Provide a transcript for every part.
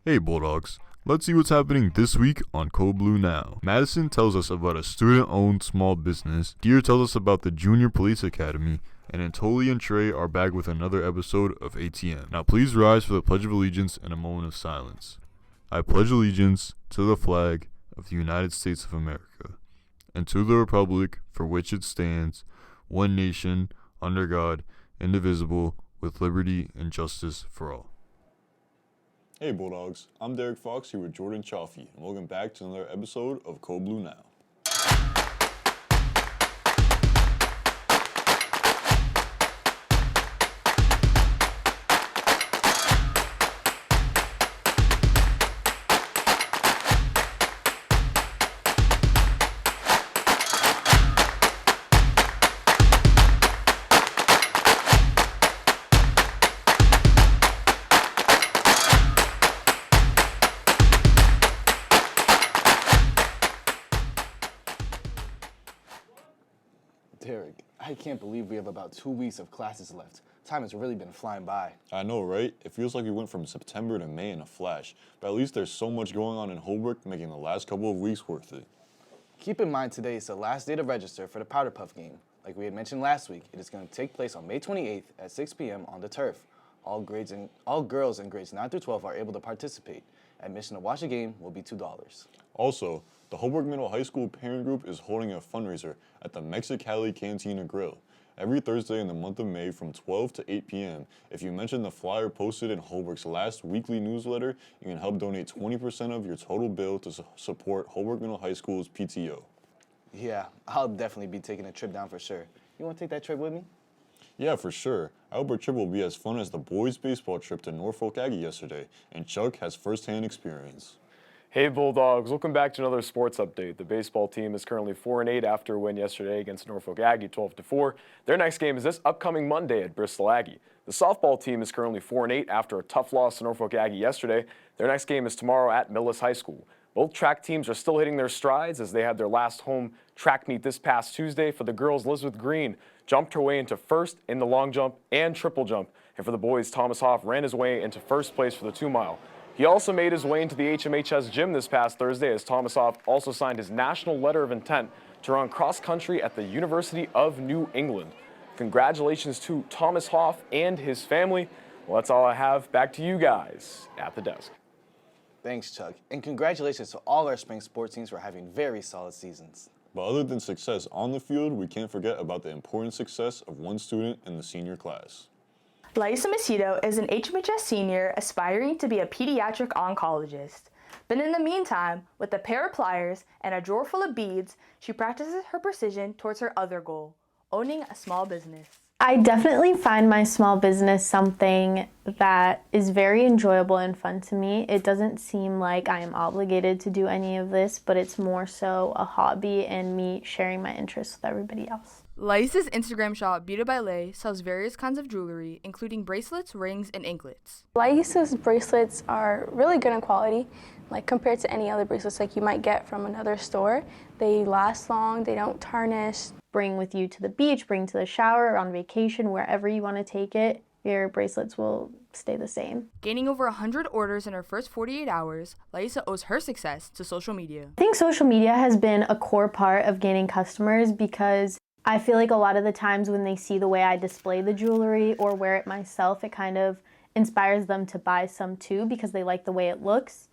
Hey Bulldogs, let's see what's happening this week on Code Blue Now. Madison tells us about a student-owned small business, Gear tells us about the Junior Police Academy, and Antoli and Trey are back with another episode of ATM. Now please rise for the Pledge of Allegiance and a moment of silence. I pledge allegiance to the flag of the United States of America, and to the republic for which it stands, one nation, under God, indivisible, with liberty and justice for all. Hey Bulldogs, I'm Derek Fox here with Jordan Chaffee, and welcome back to another episode of Code Blue Now. Derek, I can't believe we have about 2 weeks of classes left. Time has really been flying by. I know, right? It feels like we went from September to May in a flash, but at least there's so much going on in Holbrook, making the last couple of weeks worth it. Keep in mind today is the last day to register for the Powder Puff game. Like we had mentioned last week, it is going to take place on May 28th at 6 p.m. on the turf. All girls in grades 9 through 12 are able to participate. Admission to watch the game will be $2. Also, the Holbrook Middle High School Parent Group is holding a fundraiser at the Mexicali Cantina Grill every Thursday in the month of May from 12 to 8 p.m. If you mention the flyer posted in Holbrook's last weekly newsletter, you can help donate 20% of your total bill to support Holbrook Middle High School's PTO. Yeah, I'll definitely be taking a trip down for sure. You want to take that trip with me? Yeah, for sure. I hope our trip will be as fun as the boys' baseball trip to Norfolk Aggie yesterday, and Chuck has first-hand experience. Hey Bulldogs, welcome back to another sports update. The baseball team is currently 4-8 after a win yesterday against Norfolk Aggie 12-4. Their next game is this upcoming Monday at Bristol Aggie. The softball team is currently 4-8 after a tough loss to Norfolk Aggie yesterday. Their next game is tomorrow at Millis High School. Both track teams are still hitting their strides as they had their last home track meet this past Tuesday. For the girls, Elizabeth Green jumped her way into first in the long jump and triple jump. And for the boys, Thomas Hoff ran his way into first place for the 2-mile. He also made his way into the HMHS gym this past Thursday as Thomas Hoff also signed his national letter of intent to run cross country at the University of New England. Congratulations to Thomas Hoff and his family. Well, that's all I have. Back to you guys at the desk. Thanks, Chuck. And congratulations to all our spring sports teams for having very solid seasons. But other than success on the field, we can't forget about the important success of one student in the senior class. Laisa Macedo is an HMHS senior aspiring to be a pediatric oncologist. But in the meantime, with a pair of pliers and a drawer full of beads, she practices her precision towards her other goal, owning a small business. I definitely find my small business something that is very enjoyable and fun to me. It doesn't seem like I am obligated to do any of this, but it's more so a hobby and me sharing my interests with everybody else. Laisa's Instagram shop, Beauty by Lay, sells various kinds of jewelry, including bracelets, rings, and anklets. Laisa's bracelets are really good in quality, like compared to any other bracelets like you might get from another store. They last long, they don't tarnish. Bring with you to the beach, bring to the shower, on vacation, wherever you want to take it, your bracelets will stay the same. Gaining over 100 orders in her first 48 hours, Laisa owes her success to social media. I think social media has been a core part of gaining customers because I feel like a lot of the times when they see the way I display the jewelry or wear it myself, it kind of inspires them to buy some too because they like the way it looks.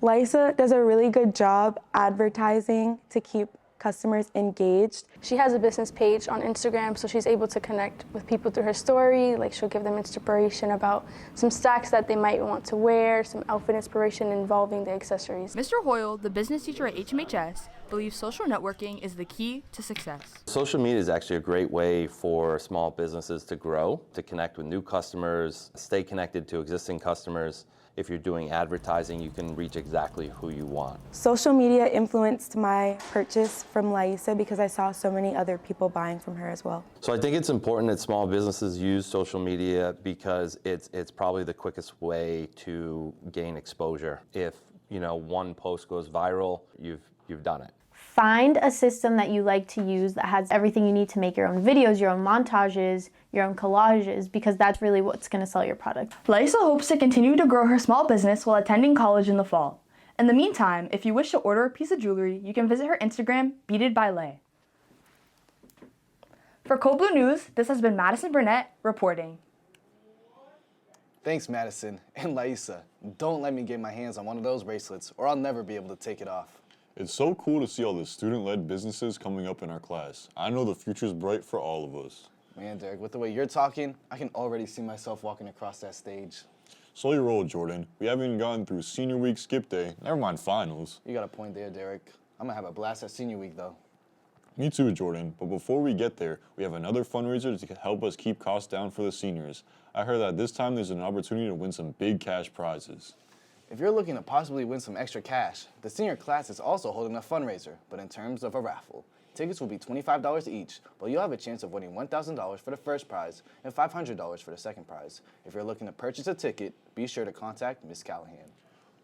Laisa does a really good job advertising to keep customers engaged. She has a business page on Instagram, so she's able to connect with people through her story. Like she'll give them inspiration about some stacks that they might want to wear, some outfit inspiration involving the accessories. Mr. Hoyle, the business teacher at HMHS, believes social networking is the key to success. Social media is actually a great way for small businesses to grow, to connect with new customers, stay connected to existing customers. If you're doing advertising, you can reach exactly who you want. Social media influenced my purchase from Laisa because I saw so many other people buying from her as well. So I think it's important that small businesses use social media because it's probably the quickest way to gain exposure. If one post goes viral, you've done it. Find a system that you like to use that has everything you need to make your own videos, your own montages, your own collages, because that's really what's going to sell your product. Laisa hopes to continue to grow her small business while attending college in the fall. In the meantime, if you wish to order a piece of jewelry, you can visit her Instagram, Beaded by Lay. For Code Blue News, this has been Madison Burnett reporting. Thanks, Madison. And Laisa, don't let me get my hands on one of those bracelets or I'll never be able to take it off. It's so cool to see all the student-led businesses coming up in our class. I know the future's bright for all of us. Man, Derek, with the way you're talking, I can already see myself walking across that stage. Slow your roll, Jordan. We haven't even gotten through senior week skip day, never mind finals. You got a point there, Derek. I'm gonna have a blast at senior week, though. Me too, Jordan, but before we get there, we have another fundraiser to help us keep costs down for the seniors. I heard that this time there's an opportunity to win some big cash prizes. If you're looking to possibly win some extra cash, the senior class is also holding a fundraiser, but in terms of a raffle. Tickets will be $25 each, but you'll have a chance of winning $1,000 for the first prize and $500 for the second prize. If you're looking to purchase a ticket, be sure to contact Ms. Callahan.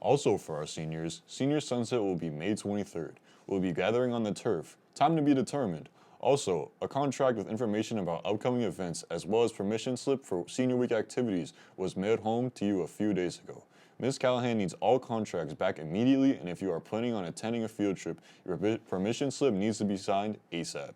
Also for our seniors, Senior Sunset will be May 23rd. We'll be gathering on the turf. Time to be determined. Also, a contract with information about upcoming events as well as permission slip for senior week activities was mailed home to you a few days ago. Ms. Callahan needs all contracts back immediately, and if you are planning on attending a field trip, your permission slip needs to be signed ASAP.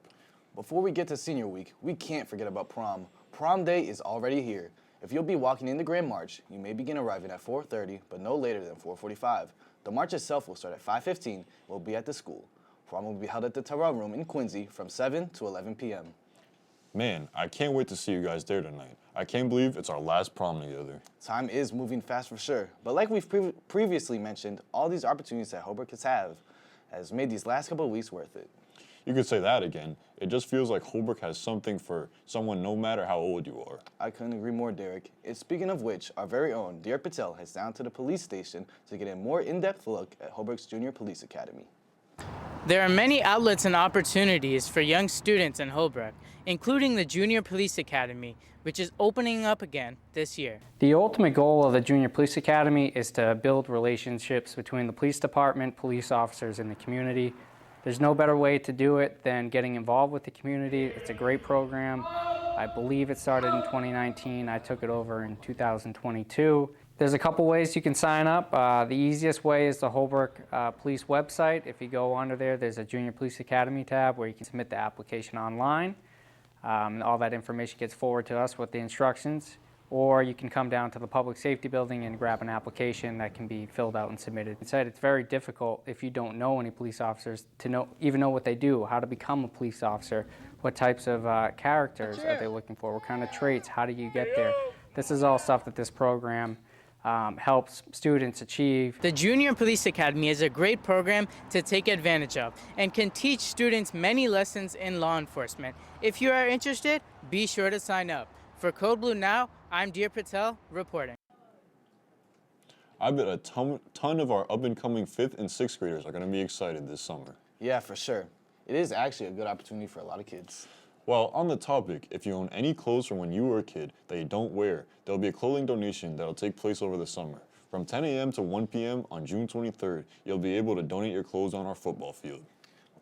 Before we get to senior week, we can't forget about prom. Prom day is already here. If you'll be walking in the Grand March, you may begin arriving at 4:30, but no later than 4:45. The march itself will start at 5:15 and will be at the school. Prom will be held at the Terrell Room in Quincy from 7 to 11 p.m. Man, I can't wait to see you guys there tonight. I can't believe it's our last prom together. Time is moving fast for sure, but like we've previously mentioned, all these opportunities that Holbrook has made these last couple of weeks worth it. You could say that again. It just feels like Holbrook has something for someone no matter how old you are. I couldn't agree more, Derek. And speaking of which, our very own Dear Patel heads down to the police station to get a more in-depth look at Holbrook's Junior Police Academy. There are many outlets and opportunities for young students in Holbrook, including the Junior Police Academy, which is opening up again this year. The ultimate goal of the Junior Police Academy is to build relationships between the police department, police officers, and the community. There's no better way to do it than getting involved with the community. It's a great program. I believe it started in 2019. I took it over in 2022. There's a couple ways you can sign up. The easiest way is the Holbrook Police website. If you go under there, there's a Junior Police Academy tab where you can submit the application online. All that information gets forwarded to us with the instructions. Or you can come down to the Public Safety Building and grab an application that can be filled out and submitted. Instead, it's very difficult if you don't know any police officers to even know what they do, how to become a police officer, what types of characters are they looking for, what kind of traits, how do you get there. This is all stuff that this program helps students achieve. The Junior Police Academy is a great program to take advantage of and can teach students many lessons in law enforcement. If you are interested, be sure to sign up. For Code Blue Now, I'm Dear Patel reporting. I bet a ton of our up-and-coming 5th and 6th graders are going to be excited this summer. Yeah, for sure. It is actually a good opportunity for a lot of kids. Well, on the topic, if you own any clothes from when you were a kid that you don't wear, there'll be a clothing donation that'll take place over the summer. From 10 a.m. to 1 p.m. on June 23rd, you'll be able to donate your clothes on our football field.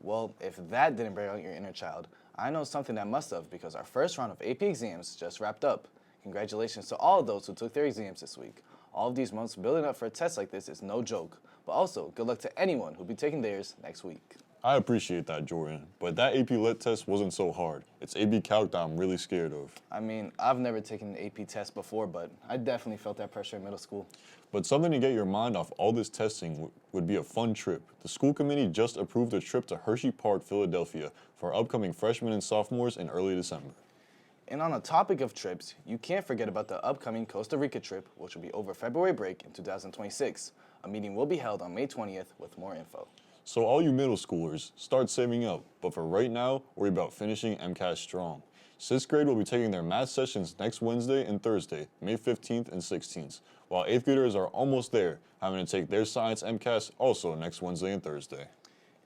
Well, if that didn't bring out your inner child, I know something that must have, because our first round of AP exams just wrapped up. Congratulations to all of those who took their exams this week. All of these months building up for a test like this is no joke, but also good luck to anyone who'll be taking theirs next week. I appreciate that, Jordan, but that AP Lit test wasn't so hard. It's AP Calc that I'm really scared of. I mean, I've never taken an AP test before, but I definitely felt that pressure in middle school. But something to get your mind off all this testing would be a fun trip. The school committee just approved a trip to Hershey Park, Philadelphia for our upcoming freshmen and sophomores in early December. And on the topic of trips, you can't forget about the upcoming Costa Rica trip, which will be over February break in 2026. A meeting will be held on May 20th with more info. So all you middle schoolers, start saving up, but for right now, worry about finishing MCAS strong. 6th grade will be taking their math sessions next Wednesday and Thursday, May 15th and 16th, while 8th graders are almost there, having to take their science MCAS also next Wednesday and Thursday.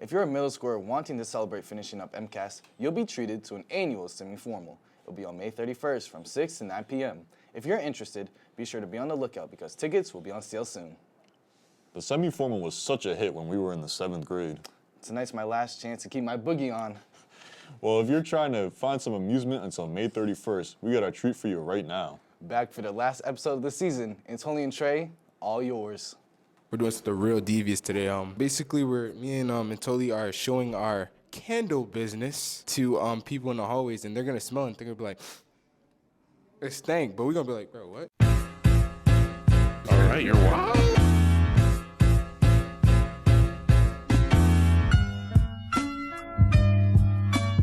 If you're a middle schooler wanting to celebrate finishing up MCAS, you'll be treated to an annual semi-formal. It'll be on May 31st from 6 to 9 p.m. If you're interested, be sure to be on the lookout because tickets will be on sale soon. The semi-formal was such a hit when we were in the 7th grade. Tonight's my last chance to keep my boogie on. Well, if you're trying to find some amusement until May 31st, we got a treat for you right now. Back for the last episode of the season. Antoli and Trey, all yours. We're doing something real devious today. Basically, me and Antoli are showing our candle business to people in the hallways, and they're gonna smell it and they're gonna be like, it stank, but we're gonna be like, bro, what? All right, you're wild.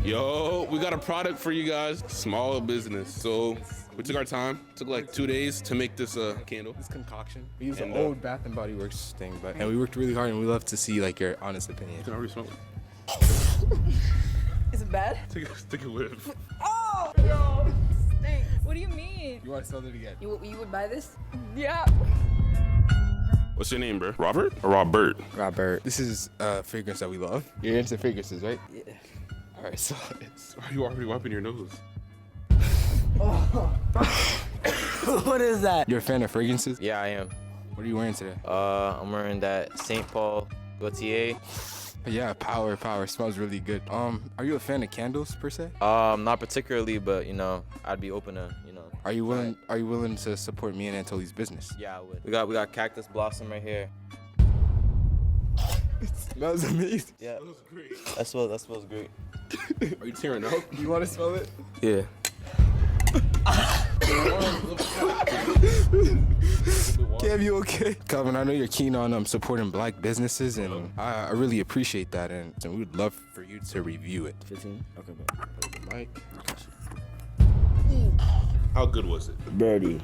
Yo, we got a product for you guys. Small business. So we took our time. Took like 2 days to make this candle. This concoction. We used an old Bath and Body Works thing, and we worked really hard, and we love to see like your honest opinion. You can already smell it. Is it bad? Take a whiff. Oh! No. Stink. What do you mean? You want to smell it again? You would buy this? Yeah. What's your name, bro? Robert or Robert? Robert. This is a fragrance that we love. You're into fragrances, right? Yeah. All right, so Why are you already wiping your nose? What is that? You're a fan of fragrances? Yeah, I am. What are you wearing today? I'm wearing that St. Paul Gaultier. Yeah, power. Smells really good. Are you a fan of candles per se? Not particularly, but I'd be open to, Are you willing to support me and Antoli's business? Yeah, I would. We got cactus blossom right here. It smells amazing. Yeah. That smells great. That smells great. Are you tearing up? You want to smell it? Yeah. Cam, you okay? Calvin, I know you're keen on supporting black businesses, and I really appreciate that, and we would love for you to review it. 15? Okay, Mike. How good was it? Birdie.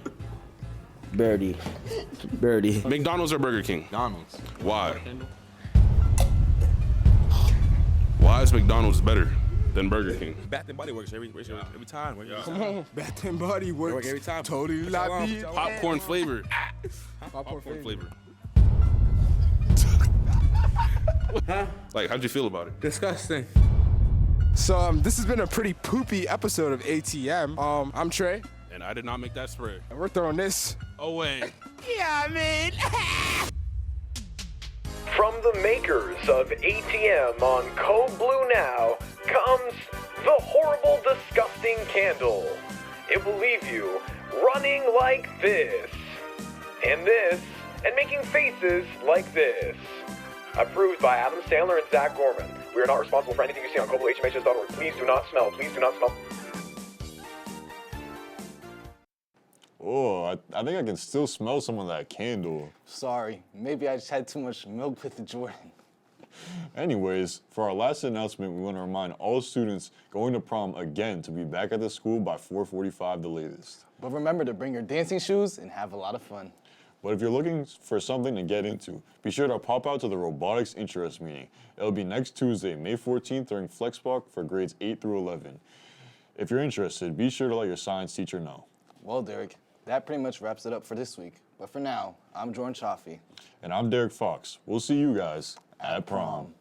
McDonald's or Burger King? McDonald's. Why? Why is McDonald's better than Burger King? Bath and Body Works every time. Come on, Bath and Body Works. Work every time. Totally not me. Popcorn flavor. Popcorn flavor. Huh? Like, how'd you feel about it? Disgusting. So this has been a pretty poopy episode of ATM. I'm Trey. And I did not make that spread. And we're throwing this away. Yeah, man. From the makers of ATM on Code Blue Now comes the horrible, disgusting candle. It will leave you running like this, and making faces like this. Approved by Adam Sandler and Zach Gorman. We are not responsible for anything you see on CodeBlueHMHS.org. Please do not smell. Please do not smell. Oh, I think I can still smell some of that candle. Sorry, maybe I just had too much milk with the Jordan. Anyways, for our last announcement, we want to remind all students going to prom again to be back at the school by 4:45 the latest. But remember to bring your dancing shoes and have a lot of fun. But if you're looking for something to get into, be sure to pop out to the robotics interest meeting. It'll be next Tuesday, May 14th during FlexBlock for grades 8 through 11. If you're interested, be sure to let your science teacher know. Well, Derek, that pretty much wraps it up for this week. But for now, I'm Jordan Chaffee. And I'm Derek Fox. We'll see you guys at prom.